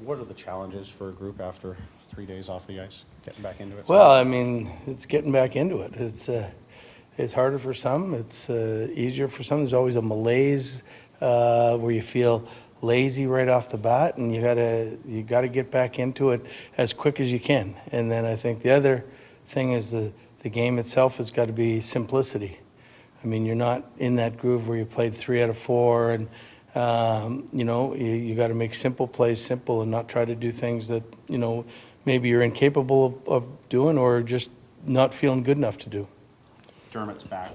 What are the challenges for a group after 3 days off the ice, getting back into it? Well, I mean, it's getting back into it. It's harder for some. It's easier for some. There's always a malaise where you feel lazy right off the bat, and you gotta get back into it as quick as you can. And then I think the other thing is the game itself has got to be simplicity. I mean, you're not in that groove where you played 3 out of 4, and you got to make simple plays simple and not try to do things that maybe you're incapable of doing or just not feeling good enough to do. Dermott's back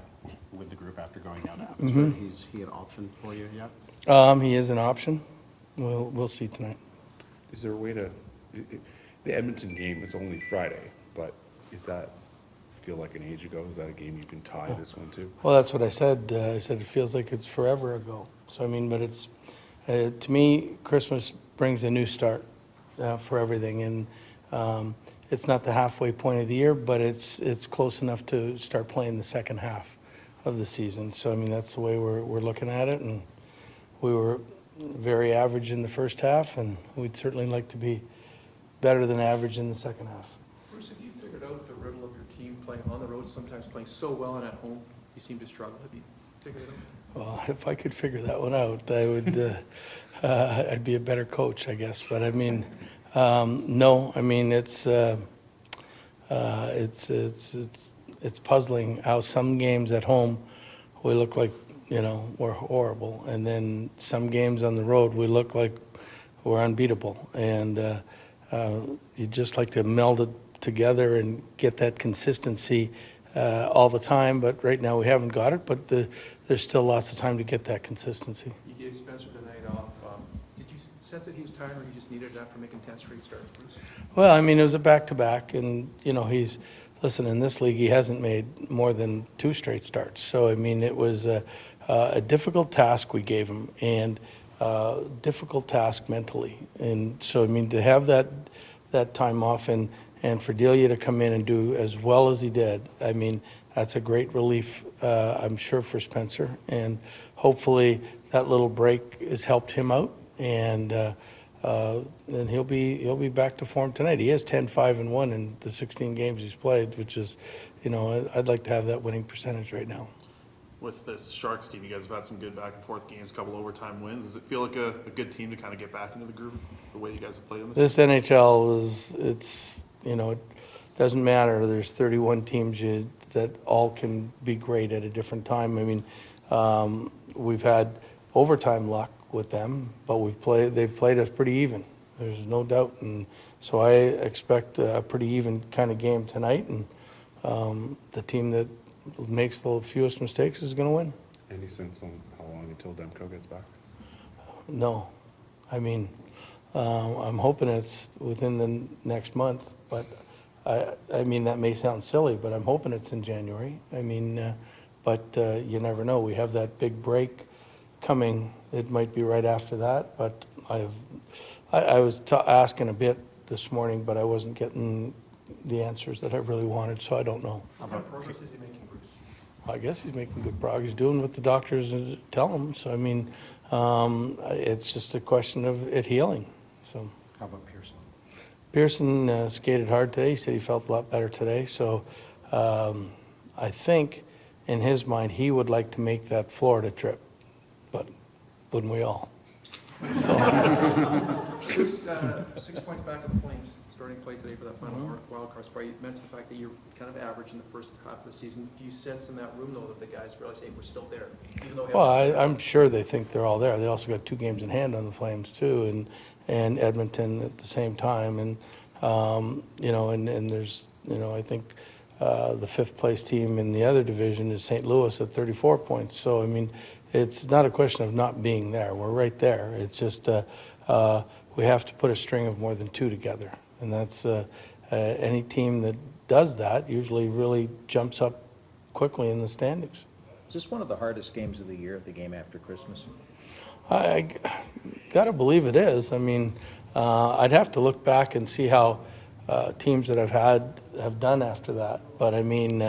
with the group after going out after. Mm-hmm. Is he an option for you yet? He is an option. We'll see tonight. Is there a way to, the Edmonton game is only Friday, but is that feel like an age ago? Is that a game you can tie this one to? Well, that's what I said. I said it feels like it's forever ago. So, I mean, but it's, to me, Christmas brings a new start for everything. And it's not the halfway point of the year, but it's close enough to start playing the second half of the season. So, I mean, that's the way we're looking at it. And we were very average in the first half, and we'd certainly like to be better than average in the second half. Bruce, have you figured out the riddle of your team playing on the road, sometimes playing so well, and at home you seem to struggle? Have you figured it out? Well, if I could figure that one out, I would. I'd be a better coach, I guess. But I mean, no. I mean, it's puzzling how some games at home we look like we're horrible, and then some games on the road we look like we're unbeatable. And you just like to meld it together and get that consistency all the time. But right now we haven't got it. But there's still lots of time to get that consistency. You gave Spencer the night off. Did you sense that he was tired, or he just needed it after making 10 straight starts, Bruce? Well, I mean, it was a back-to-back, and listen, in this league he hasn't made more than 2 straight starts. So I mean, it was a difficult task we gave him, and difficult task mentally. And so I mean, to have that time off and for Delia to come in and do as well as he did, I mean, that's a great relief, I'm sure, for Spencer. And hopefully that little break has helped him out, and then he'll be back to form tonight. He has 10-5-1 in the 16 games he's played, which is, I'd like to have that winning percentage right now. With this Sharks team, you guys have had some good back and forth games, a couple overtime wins. Does it feel like a good team to kind of get back into the groove the way you guys have played in this? This NHL it doesn't matter. There's 31 teams that all can be great at a different time. I mean, we've had overtime luck with them, but they've played us pretty even. There's no doubt. And so I expect a pretty even kind of game tonight. And the team that makes the fewest mistakes is going to win. Any sense on how long until Demko gets back? No. I mean, I'm hoping it's within the next month, but I mean, that may sound silly, but I'm hoping it's in January. I mean, but you never know. We have that big break coming. It might be right after that, but I was asking a bit this morning, but I wasn't getting the answers that I really wanted, so I don't know. What kind of progress is he making, Bruce? I guess he's making good progress. He's doing what the doctors tell him. So, I mean, it's just a question of it healing. So. How about Pearson? Pearson skated hard today. He said he felt a lot better today. So I think in his mind he would like to make that Florida trip, but wouldn't we all? Bruce, 6 points back in the Flames, starting play today for that final wild card spot. You mentioned the fact that you're kind of average in the first half of the season. Do you sense in that room, though, that the guys realize, hey, we're still there? Even though Well, I'm sure they think they're all there. They also got 2 games in hand on the Flames, too, and Edmonton at the same time. And, and there's, I think the 5th place team in the other division is St. Louis at 34 points. So, I mean, it's not a question of not being there. We're right there. It's just we have to put a string of more than 2 together. And that's any team that does that usually really jumps up quickly in the standings. Is this one of the hardest games of the year, the game after Christmas? I got to believe it is. I mean, I'd have to look back and see how teams that I've had have done after that. But I mean,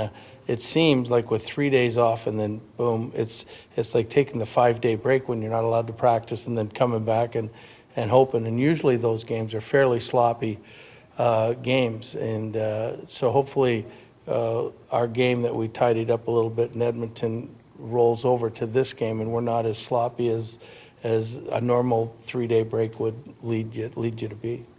it seems like with 3 days off and then boom, it's like taking the 5-day break when you're not allowed to practice and then coming back and and hoping. And usually those games are fairly sloppy games. And so hopefully our game that we tidied up a little bit in Edmonton rolls over to this game, and we're not as sloppy as a normal 3-day break would lead you to be.